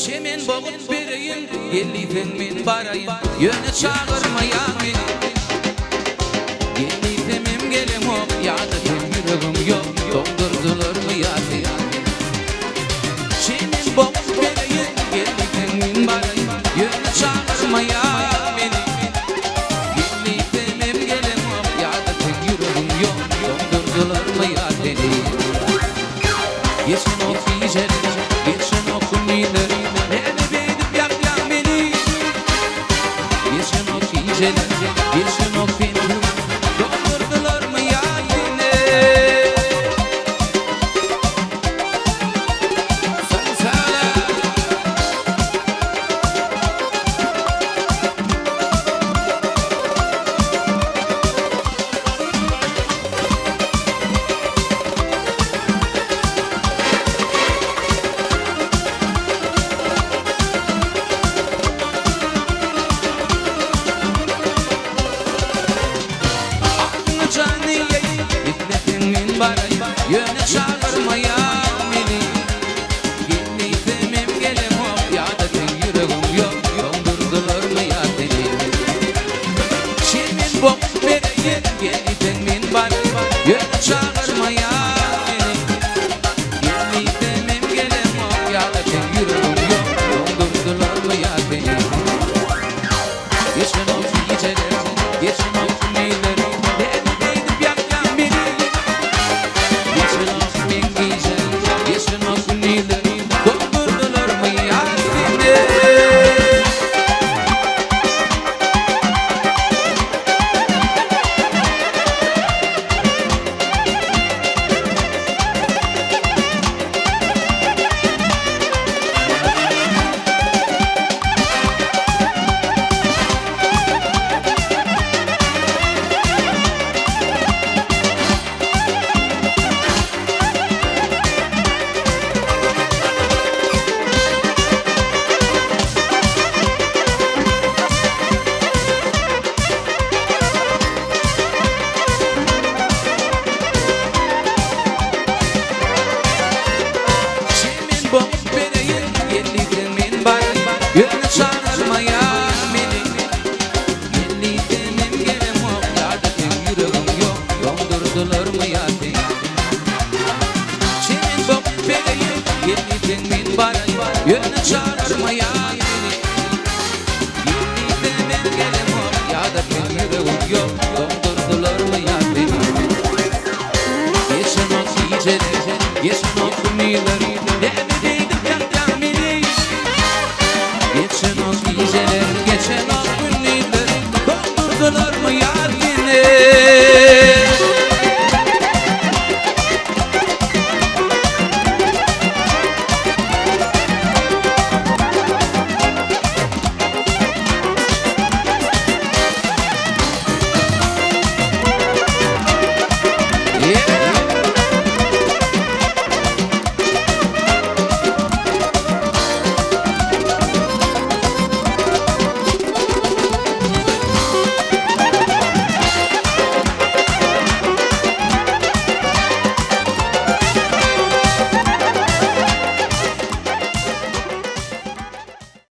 Çemen boğup vereyim, geliyden men barayım, yöne çağırmaya beni. Geliyden gelem ok, yadıdım yüreğim yok, doldurdular mı yadı? Çemen boğup vereyim, geliyden men barayım, yöne çağırmaya beni. Geliyden gelem ok, yadıdım yüreğim yok, doldurdular mı yadı? Geçen ok diyeceğim, geçen ok nilerim. Yeşil o pintu doldurdular mı ya yine? Sen söyle. Yöne çağırmaya beni. Gitmeydim gelem ok, yadıdım yüreğim yok, doldurdular mı ya beni? Çemen boğup vereyim, gitmeydim barayım, yöne çağırmaya beni. Gitmeydim gelem ok, yadıdım yüreğim yok, doldurdular mı ya beni? Geçen ok geceler, geçen ok neylerim. Boğup vereyim, geliyden men barayım, yöne çağırmaya beni. Geliyden gelem ok, yadıdım yüreğim yok, doldurdular mı ya beni? Çemen boğup vereyim, geliyden men barayım, yöne çağırmaya